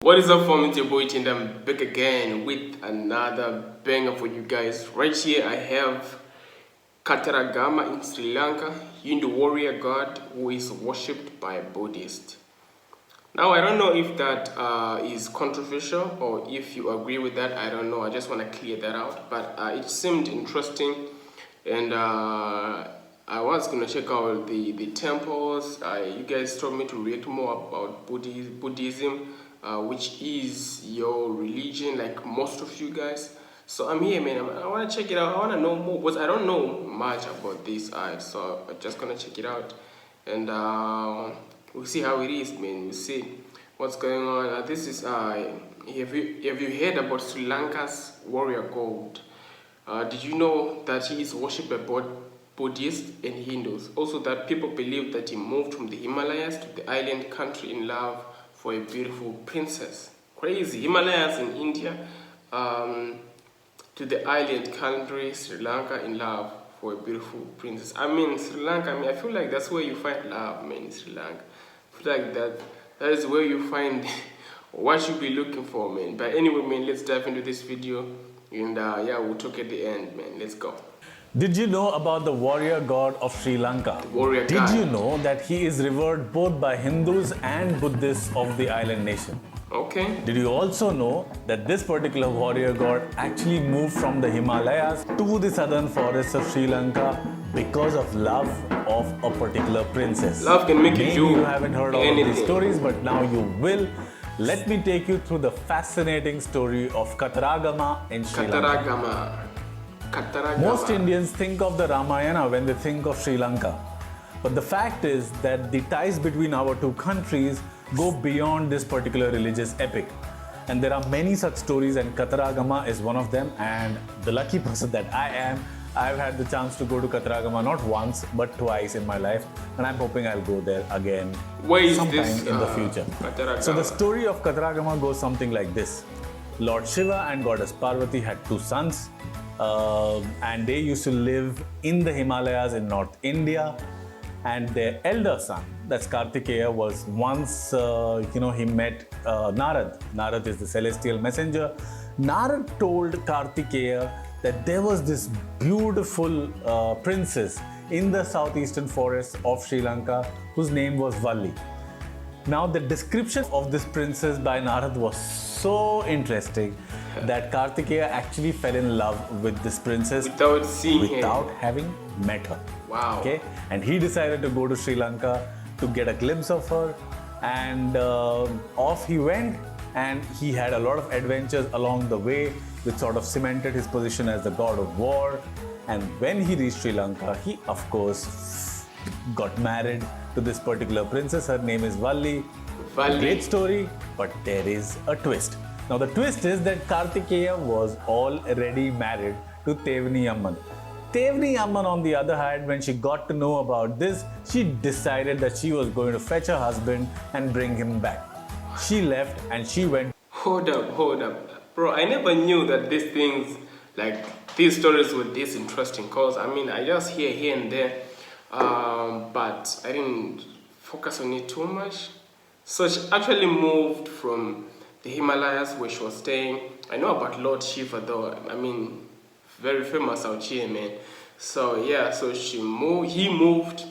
What is up, fam? It's your boy and I'm back again with another banger for you guys. Right here I have Kataragama in Sri Lanka, Hindu warrior god who is worshipped by Buddhists. Now I don't know if that is controversial or if you agree with that. I don't know. I just want to clear that out. But it seemed interesting, and I was gonna check out the temples. You guys told me to react more about Buddhism, which is your religion, like most of you guys. So I'm here, man. I want to check it out. I want to know more because I don't know much about this. So I'm just gonna check it out, and we'll see how it is, man. We'll see what's going on. This is have you heard about Sri Lanka's warrior god? Did you know that he is worshipped by both Buddhists and Hindus? Also, that people believe that he moved from the Himalayas to the island country in love for a beautiful princess. Crazy. Himalayas in India to the island country Sri Lanka in love for a beautiful princess. I mean, Sri Lanka, I feel like that's where you find love, man, in Sri Lanka. I feel like that is where you find what you be looking for, man. But anyway, man, let's dive into this video. And yeah, we'll talk at the end, man. Let's go. Did you know about the warrior god of Sri Lanka? Warrior Did god. you know that he is revered both by Hindus and Buddhists of the island nation? Okay. Did you also know that this particular warrior god actually moved from the Himalayas to the southern forests of Sri Lanka because of love of a particular princess? Love can make Maybe you do you haven't heard all of these stories, but now you will. Let me take you through the fascinating story of Kataragama in Sri Lanka. Kataragama. Most Indians think of the Ramayana when they think of Sri Lanka. But the fact is that the ties between our two countries go beyond this particular religious epic. And there are many such stories, and Kataragama is one of them. And the lucky person that I am, I've had the chance to go to Kataragama not once but twice in my life, and I'm hoping I'll go there again sometime in the future. Kataragama? So the story of Kataragama goes something like this. Lord Shiva and goddess Parvati had two sons, and they used to live in the Himalayas in North India. And their elder son, that's Kartikeya, was once, he met Narad. Narad is the celestial messenger. Narad told Kartikeya that there was this beautiful princess in the southeastern forests of Sri Lanka whose name was Valli. Now, the description of this princess by Narad was so interesting that Kartikeya actually fell in love with this princess without having met her. Wow. Okay, and he decided to go to Sri Lanka to get a glimpse of her, and off he went, and he had a lot of adventures along the way, which sort of cemented his position as the god of war. And when he reached Sri Lanka, he of course got married to this particular princess. Her name is Valli. Great story, but there is a twist. Now the twist is that Kartikeya was already married to Tevni Amman. Tevni Amman, on the other hand, when she got to know about this, she decided that she was going to fetch her husband and bring him back. She left and she went. Hold up. Bro, I never knew that these things, like these stories were this interesting, because I just hear here and there, but I didn't focus on it too much. So she actually moved from the Himalayas where she was staying. I know about Lord Shiva though, very famous out here, man. So yeah, so he moved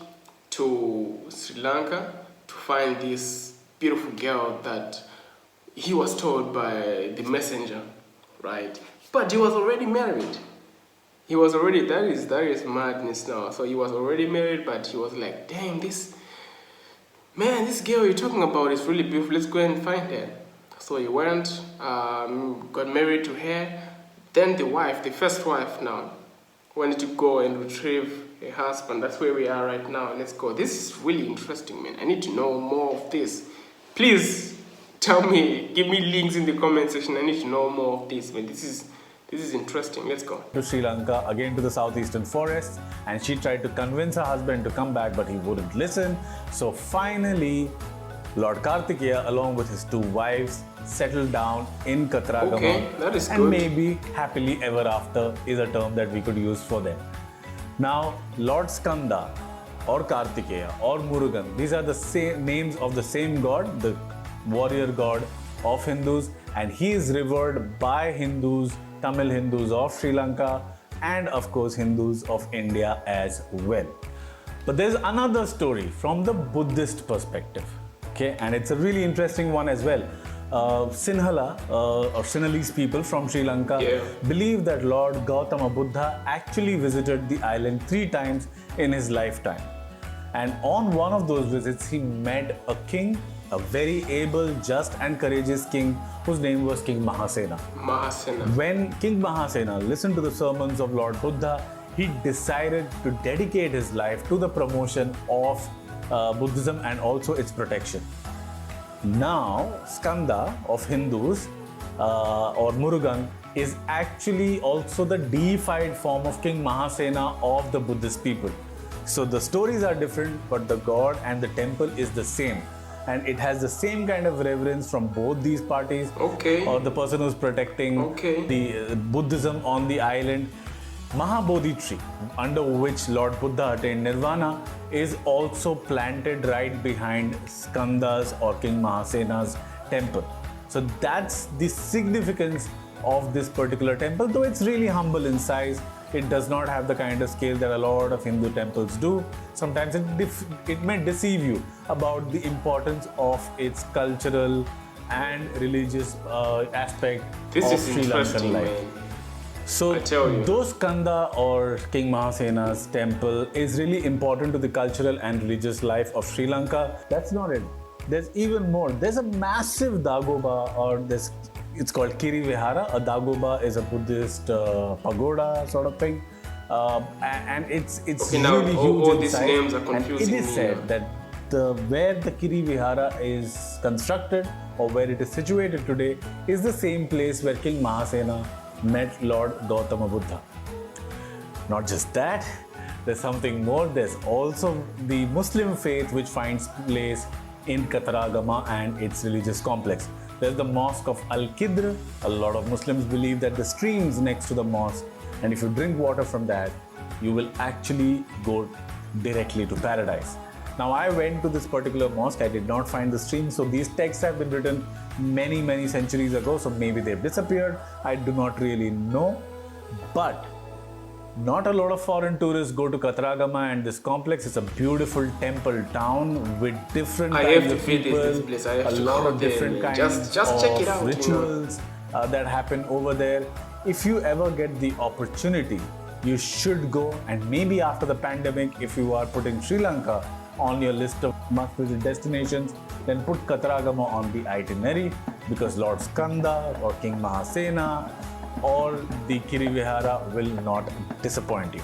to Sri Lanka to find this beautiful girl that he was told by the messenger, right? But he was already married. That is madness now. So he was already married, but he was like, damn, this girl you're talking about is really beautiful. Let's go and find her. So he went, got married to her. Then the first wife now, wanted to go and retrieve her husband. That's where we are right now. Let's go. This is really interesting, man. I need to know more of this. Please tell me, give me links in the comment section. I need to know more of this, man. This is interesting. Let's go. To Sri Lanka, again to the southeastern forests, and she tried to convince her husband to come back, but he wouldn't listen. So finally, Lord Kartikeya, along with his two wives, settled down in Kataragama. Okay, that is good. And maybe happily ever after is a term that we could use for them. Now, Lord Skanda or Kartikeya or Murugan, these are the same names of the same god, the warrior god of Hindus, and he is revered by Hindus, Tamil Hindus of Sri Lanka, and of course Hindus of India as well. But there's another story from the Buddhist perspective, okay, and it's a really interesting one as well. Sinhala or Sinhalese people from Sri Lanka believe that Lord Gautama Buddha actually visited the island 3 times in his lifetime. And on one of those visits, he met a king, a very able, just and courageous king whose name was King Mahasena. When King Mahasena listened to the sermons of Lord Buddha, he decided to dedicate his life to the promotion of Buddhism and also its protection. Now, Skanda of Hindus or Murugan is actually also the deified form of King Mahasena of the Buddhist people. So the stories are different, but the god and the temple is the same. And it has the same kind of reverence from both these parties. Okay. Or the person who's protecting the Buddhism on the island. Mahabodhi tree, under which Lord Buddha attained Nirvana, is also planted right behind Skanda's or King Mahasena's temple. So that's the significance of this particular temple, though it's really humble in size. It does not have the kind of scale that a lot of Hindu temples do. Sometimes it may deceive you about the importance of its cultural and religious aspect of Sri Lankan life. Man. So those Skanda or King Mahasena's temple is really important to the cultural and religious life of Sri Lanka. That's not it. There's even more. There's a massive Dagoba, or it's called Kiri Vihara. A Dagoba is a Buddhist pagoda sort of thing. And it's really huge all in these size. names are confusing and it is said that where the Kiri Vihara is constructed, or where it is situated today, is the same place where King Mahasena met Lord Gautama Buddha. Not just that, there's something more. There's also the Muslim faith which finds place in Kataragama and its religious complex. There's the Mosque of Al-Qidr. A lot of Muslims believe that the streams next to the mosque, and if you drink water from that, you will actually go directly to paradise. Now, I went to this particular mosque. I did not find the stream. So these texts have been written many, many centuries ago. So maybe they've disappeared. I do not really know. But not a lot of foreign tourists go to Kataragama and this complex. It's a beautiful temple town with different kinds of people. A lot of different kinds just check it out, rituals that happen over there. If you ever get the opportunity, you should go. And maybe after the pandemic, if you are putting Sri Lanka on your list of must-visit destinations, then put Kataragama on the itinerary, because Lord Skanda or King Mahasena or the Kiri Vihara will not disappoint you.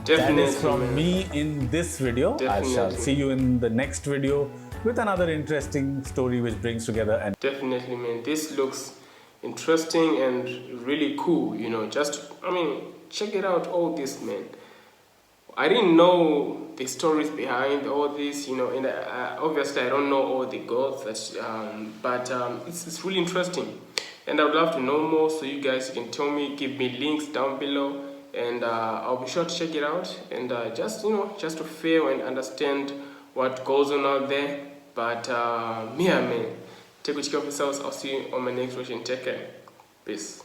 Definitely, that is from me in this video. Definitely. I shall see you in the next video with another interesting story which brings together. And definitely, man, this looks interesting and really cool. Check it out, all this, man. I didn't know the stories behind all this, and obviously I don't know all the gods, but it's really interesting, and I would love to know more. So you guys can tell me, give me links down below, and I'll be sure to check it out, and just to feel and understand what goes on out there. But man, take good care of yourselves. I'll see you on my next version. Take care. Peace.